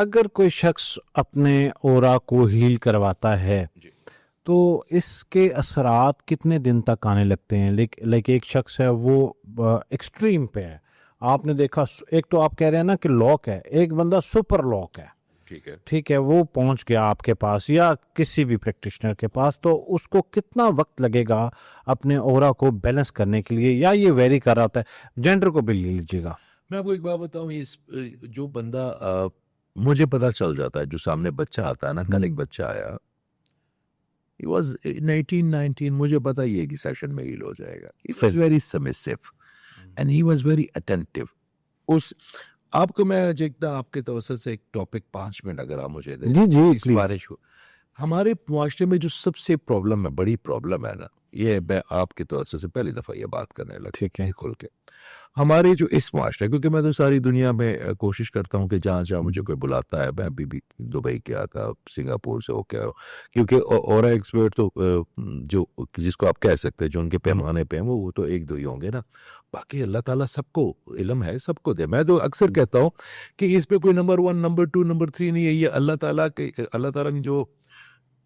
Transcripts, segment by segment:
अगर कोई शख्स अपने ऑरा को हील करवाता है जी। तो इसके असरात कितने दिन तक आने लगते हैं? लाइक एक शख्स है वो एक्सट्रीम पे है, आपने देखा एक तो आप कह रहे हैं ना कि लॉक है, एक बंदा सुपर लॉक है, ठीक है। ठीक है, वो पहुंच गया आपके पास या किसी भी प्रैक्टिशनर के पास, तो उसको कितना वक्त लगेगा अपने ऑरा को बैलेंस करने के लिए, या ये वेरी कर रहा होता है? जेंडर को भी ले लीजिएगा। मैं आपको एक बात बताऊं, जो बंदा मुझे पता चल जाता है, जो सामने बच्चा आता है ना, कल एक बच्चा आया, ही वाज 18-19, मुझे पता ही है कि सेशन में हील हो जाएगा। ही वाज फिर very submissive and he was very attentive. उस आपको मैं देखता आपके तवज्जो से एक टॉपिक 5 मिनट अगर आप मुझे दे जी जी इस प्लीज। बारिश को, हमारे मुआशरे में जो सबसे प्रॉब्लम है, बड़ी प्रॉब्लम है ना, ये मैं आपके तवज्जो से पहली दफ़ा ये बात करने ठीक लगा है। ये खुल के। हमारे जो इस मुआशरे, क्योंकि मैं तो सारी दुनिया में कोशिश करता हूँ कि जहाँ जहाँ मुझे कोई बुलाता है, मैं अभी भी दुबई गया था, सिंगापुर से हो क्या हो, क्योंकि और एक्सपर्ट तो जो जिसको आप कह सकते हैं जो उनके पैमाने पे हैं, वो तो एक दो ही होंगे ना, बाकी अल्लाह ताला सबको इल्म है, सबको दे। मैं तो अक्सर कहता हूँ कि इस पे कोई नंबर 1, नंबर 2, नंबर 3 नहीं है, ये अल्लाह ताला की जो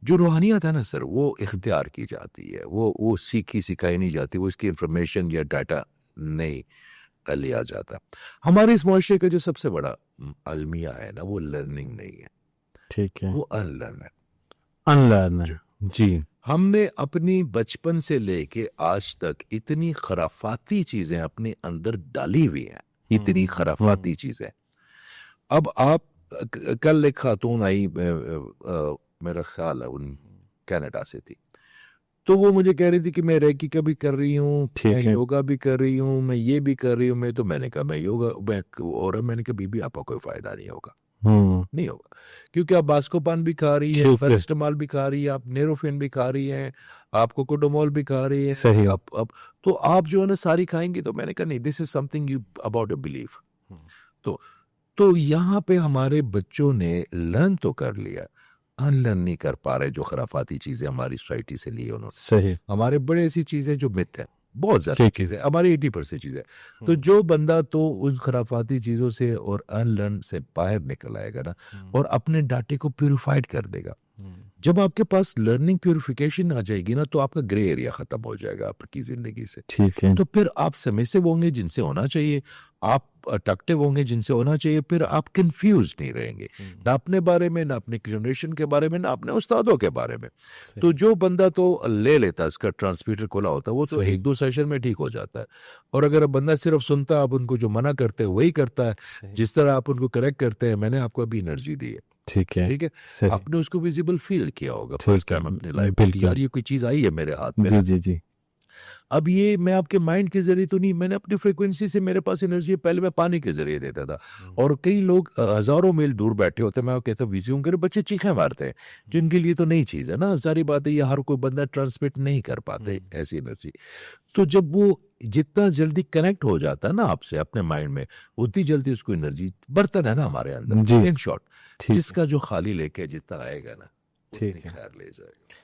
जो रूहानियत है ना सर, वो इख्तियार की जाती है, वो सीखी सिखाई नहीं जाती, वो इसकी इंफॉर्मेशन या डाटा नहीं लिया जाता। हमारे इस मुआशरे का जो सबसे बड़ा अलमिया है ना, वो लर्निंग नहीं है, ठीक है। वो अनलर्न है। अनलर्न। जी। जी। हमने अपनी बचपन से लेके आज तक इतनी खराफाती चीजें अपने अंदर डाली हुई हैं, इतनी खराफाती चीजें। अब आप कल एक खातून आई, मेरा ख्याल है उन कनाडा से थी, तो वो मुझे कह रही थी कि मैं रेकी का भी कर रही हूँ, मैं ठीक है। योगा भी कर रही हूँ, मैं ये भी कर रही हूँ। मैंने कहा मैं योगा मैं और मैंने कहा बीबी आपका कोई फायदा नहीं होगा, हम्म। नहीं होगा, क्योंकि आप बास्कोपान भी खा रही है, ठीक है। फेरेस्टामॉल भी खा रही है, आप नेरोफिन भी खा रही हैं, आप कोकोडोमोल भी खा रही हैं, सही। आप तो आप जो है ना सारी खाएंगी। तो मैंने कहा नहीं, this is something you about your belief. तो तो यहाँ पे हमारे बच्चों ने लर्न तो कर लिया, अनलर्न नहीं कर पा रहे, जो खराफाती चीजें हमारी सोसाइटी से ली उन्होंने। सही। हमारे बड़े ऐसी चीजें जो मिथ है, बहुत ज्यादा ठीक है। चीजें, हमारी 80% चीजें। तो जो बंदा तो उन खराफाती चीजों से और अनलर्न से बाहर निकल आएगा ना, और अपने डाटे को प्यूरिफाइड कर देगा, जब आपके पास लर्निंग प्यूरिफिकेशन आ जाएगी ना, तो आपका ग्रे एरिया खत्म हो जाएगा आपकी जिंदगी से। ठीक है। तो फिर आप सबमिसिव होंगे जिनसे होना चाहिए, आप अट्रैक्टिव होंगे जिनसे होना चाहिए, फिर आप कंफ्यूज नहीं रहेंगे, ना अपने बारे में, ना अपने जनरेशन के बारे में, ना अपने उस्तादों के बारे में। तो जो बंदा तो ले लेता है, इसका ट्रांसमीटर खोला होता है, वो तो सही। 1-2 सेशन में ठीक हो जाता है। और अगर बंदा सिर्फ सुनता, आप उनको जो मना करते हैं वही करता है, सही। जिस तरह आप उनको करेक्ट करते हैं, मैंने आपको अभी एनर्जी दी है, ठीक है। ठीक है, सही। आपने उसको विजिबल फील किया होगा फर्स्ट ठीक है। टाइम अपनी लाइफ में कि बिल्कुल। यार ये कोई चीज आई है मेरे हाथ में जी ना। जी जी। अब ये मैं आपके माइंड के जरिए तो नहीं, मैंने अपनी फ्रीक्वेंसी से, मेरे पास एनर्जी है, पहले मैं पानी के जरिए देता था। और कई लोग हजारों मील दूर बैठे होते, मैं कहता बिजी हूँ, मेरे बच्चे चीखें मारते हैं, जिनके लिए तो नई चीज है ना, सारी बात है, ये हर कोई बंदा ट्रांसमिट नहीं कर पाते ऐसी एनर्जी। तो जब वो जितना जल्दी कनेक्ट हो जाता है ना आपसे अपने माइंड में, उतनी जल्दी उसको एनर्जी, बर्तन है ना हमारे जी। अंदर, इन शॉर्ट, ठीक है। जिसका जो खाली लेके जितना आएगा ना, उतनी ठीक है। खैर ले जाएगा।